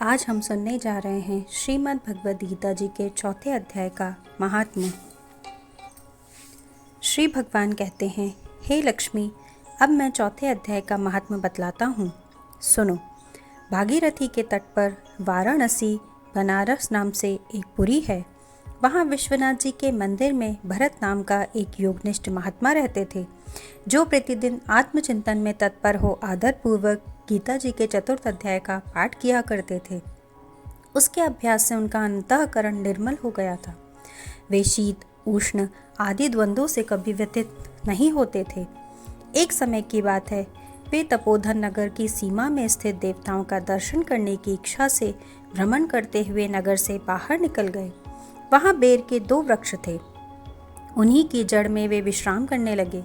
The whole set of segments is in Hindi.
आज हम सुनने जा रहे हैं श्रीमद् भगवद गीता जी के चौथे अध्याय का महात्म्य। श्री भगवान कहते हैं, हे लक्ष्मी, अब मैं चौथे अध्याय का महात्म्य बतलाता हूँ। सुनो। भागीरथी के तट पर वाराणसी बनारस नाम से एक पुरी है। वहाँ विश्वनाथ जी के मंदिर में भरत नाम का एक योगनिष्ठ महात्मा रहते थे, जो प्रतिदिन आत्मचिंतन में तत्पर हो आदरपूर्वक गीता जी के चतुर्थ अध्याय का पाठ किया करते थे। उसके अभ्यास से उनका अंतःकरण निर्मल हो गया था। वे शीत उष्ण आदि द्वंद्वों से कभी व्यथित नहीं होते थे। एक समय की बात है, वे तपोधन नगर की सीमा में स्थित देवताओं का दर्शन करने की इच्छा से भ्रमण करते हुए नगर से बाहर निकल गए। वहाँ बेर के 2 वृक्ष थे। उन्हीं की जड़ में वे विश्राम करने लगे।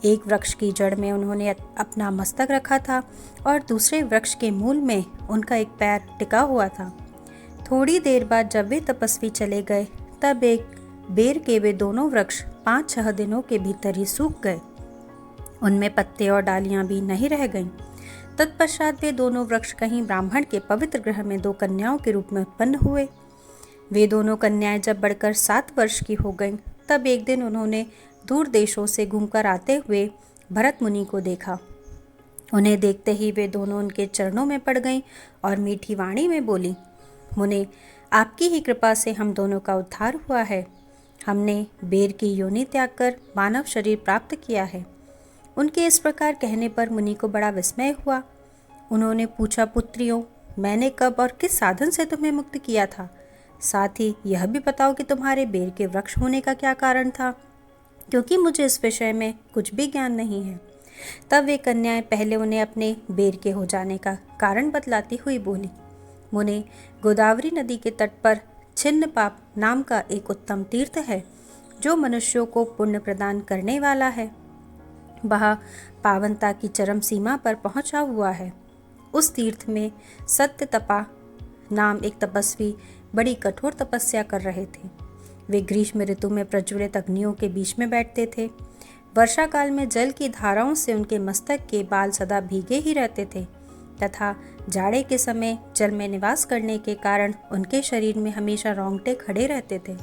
एक वृक्ष की जड़ में उन्होंने अपना मस्तक रखा था और दूसरे वृक्ष के मूल में उनका एक पैर टिका हुआ था। थोड़ी देर बाद जब वे तपस्वी चले गए, तब एक बेर के वे दोनों वृक्ष 5-6 दिनों के भीतर ही सूख गए। उनमें पत्ते और डालियां भी नहीं रह गईं। तत्पश्चात वे दोनों वृक्ष कहीं ब्राह्मण के पवित्र गृह में 2 कन्याओं के रूप में उत्पन्न हुए। वे दोनों कन्याएं जब बढ़कर 7 वर्ष की हो गईं, तब एक दिन उन्होंने दूर देशों से घूमकर आते हुए भरत मुनि को देखा। उन्हें देखते ही वे दोनों उनके चरणों में पड़ गईं और मीठी वाणी में बोली, मुने, आपकी ही कृपा से हम दोनों का उद्धार हुआ है। हमने बेर की योनि त्याग कर मानव शरीर प्राप्त किया है। उनके इस प्रकार कहने पर मुनि को बड़ा विस्मय हुआ। उन्होंने पूछा, पुत्रियों, मैंने कब और किस साधन से तुम्हें मुक्त किया था? साथ ही यह भी बताओ कि तुम्हारे बेर के वृक्ष होने का क्या कारण था, क्योंकि मुझे इस विषय में कुछ भी ज्ञान नहीं है। तब वे कन्याएं पहले उन्हें अपने बेर के हो जाने का कारण बतलाती हुई बोली, मुने, गोदावरी नदी के तट पर छिन्न पाप नाम का एक उत्तम तीर्थ है, जो मनुष्यों को पुण्य प्रदान करने वाला है। वह पावनता की चरम सीमा पर पहुंचा हुआ है। उस तीर्थ में सत्य तपा नाम एक तपस्वी बड़ी कठोर तपस्या कर रहे थे। वे ग्रीष्म ऋतु में प्रज्वलित अग्नियों के बीच में बैठते थे। वर्षा काल में जल की धाराओं से उनके मस्तक के बाल सदा भीगे ही रहते थे तथा जाड़े के समय जल में निवास करने के कारण उनके शरीर में हमेशा रोंगटे खड़े रहते थे।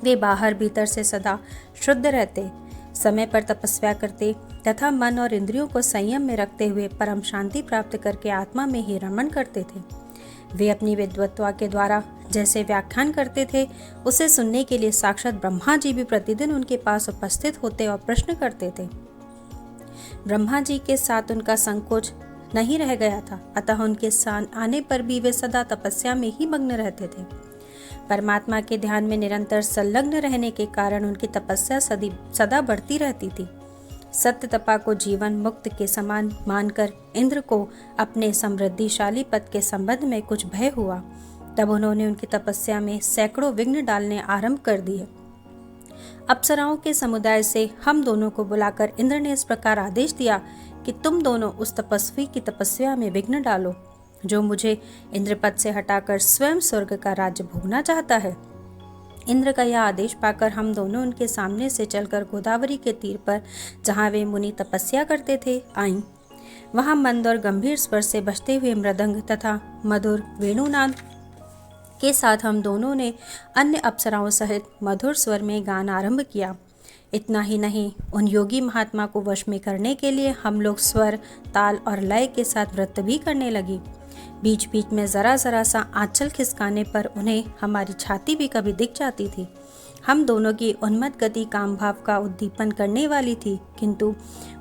वे बाहर भीतर से सदा शुद्ध रहते, समय पर तपस्या करते तथा मन और इंद्रियों को संयम में रखते हुए परम शांति प्राप्त करके आत्मा में ही रमण करते थे। वे अपनी विद्वत्ता के द्वारा जैसे व्याख्यान करते थे, उसे सुनने के लिए साक्षात ब्रह्मा जी भी प्रतिदिन उनके पास उपस्थित होते और प्रश्न करते थे। ब्रह्मा जी के साथ उनका संकोच नहीं रह गया था, अतः उनके साथ आने पर भी वे सदा तपस्या में ही मग्न रहते थे। परमात्मा के ध्यान में निरंतर संलग्न रहने के कारण उनकी तपस्या सदा बढ़ती रहती थी। सत्य तपा को जीवन मुक्त के समान मानकर इंद्र को अपने समृद्धिशाली पद के संबंध में कुछ भय हुआ। तब उन्होंने उनकी तपस्या में सैकड़ों विघ्न डालने आरंभ कर दिए। अप्सराओं के समुदाय से हम दोनों को बुलाकर इंद्र ने इस प्रकार आदेश दिया कि तुम दोनों उस तपस्वी की तपस्या में विघ्न डालो, जो मुझे इंद्रपद से हटाकर स्वयं स्वर्ग का राज्य भोगना चाहता है। इंद्र का यह आदेश पाकर हम दोनों उनके सामने से चलकर गोदावरी के तीर पर, जहाँ वे मुनि तपस्या करते थे, आईं। वहाँ मंद और गंभीर स्वर से बजते हुए मृदंग तथा मधुर वेणुनाद के साथ हम दोनों ने अन्य अप्सराओं सहित मधुर स्वर में गान आरंभ किया। इतना ही नहीं, उन योगी महात्मा को वश में करने के लिए हम लोग स्वर, ताल और लय के साथ नृत्य भी करने लगी। बीच बीच में जरा जरा सा आंचल खिसकाने पर उन्हें हमारी छाती भी कभी दिख जाती थी। हम दोनों की उन्मत्त गति काम भाव का उद्दीपन करने वाली थी, किंतु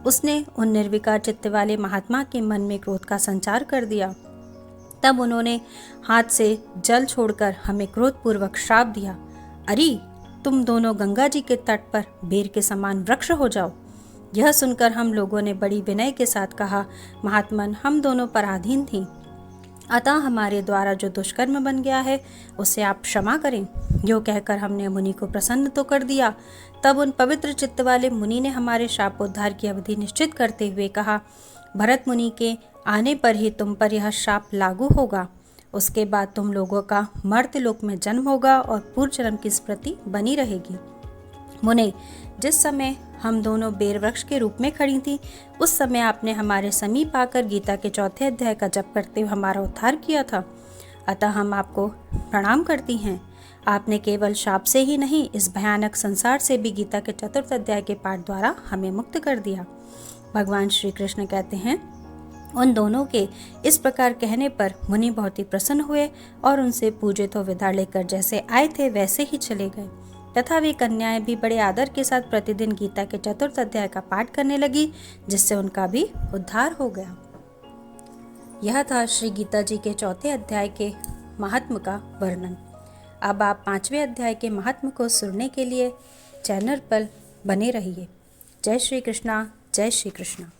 उसने उन निर्विकार चित्त वाले महात्मा के मन में क्रोध का संचार कर दिया। तब उन्होंने हाथ से जल छोड़कर हमें क्रोधपूर्वक श्राप दिया, अरे, तुम दोनों गंगा जी के तट पर बेर के समान वृक्ष हो जाओ। यह सुनकर हम लोगों ने बड़ी विनय के साथ कहा, महात्मन, हम दोनों पराधीन थीं, अतः हमारे द्वारा जो दुष्कर्म बन गया है उसे आप क्षमा करें। यो कहकर हमने मुनि को प्रसन्न तो कर दिया। तब उन पवित्र चित्त वाले मुनि ने हमारे शापोद्धार की अवधि निश्चित करते हुए कहा, भरत मुनि के आने पर ही तुम पर यह शाप लागू होगा। उसके बाद तुम लोगों का मर्त्यलोक में जन्म होगा और पूर्व जन्म की स्मृति बनी रहेगी। मुने, जिस समय हम दोनों बेर वृक्ष के रूप में खड़ी थी, उस समय आपने हमारे समीप आकर गीता के चौथे अध्याय का जप करते हुए हमारा उद्धार किया था। अतः हम आपको प्रणाम करती हैं। आपने केवल शाप से ही नहीं, इस भयानक संसार से भी गीता के 4th अध्याय के पाठ द्वारा हमें मुक्त कर दिया। भगवान श्री कृष्ण कहते हैं, उन दोनों के इस प्रकार कहने पर मुनि बहुत ही प्रसन्न हुए और उनसे पूजे तो विदा लेकर जैसे आए थे वैसे ही चले गए, तथा वे कन्याएं भी बड़े आदर के साथ प्रतिदिन गीता के 4th अध्याय का पाठ करने लगी, जिससे उनका भी उद्धार हो गया। यह था श्री गीता जी के 4th अध्याय के महात्म का वर्णन। अब आप 5वें अध्याय के महात्म को सुनने के लिए चैनल पर बने रहिए। जय श्री कृष्णा, जय श्री कृष्णा।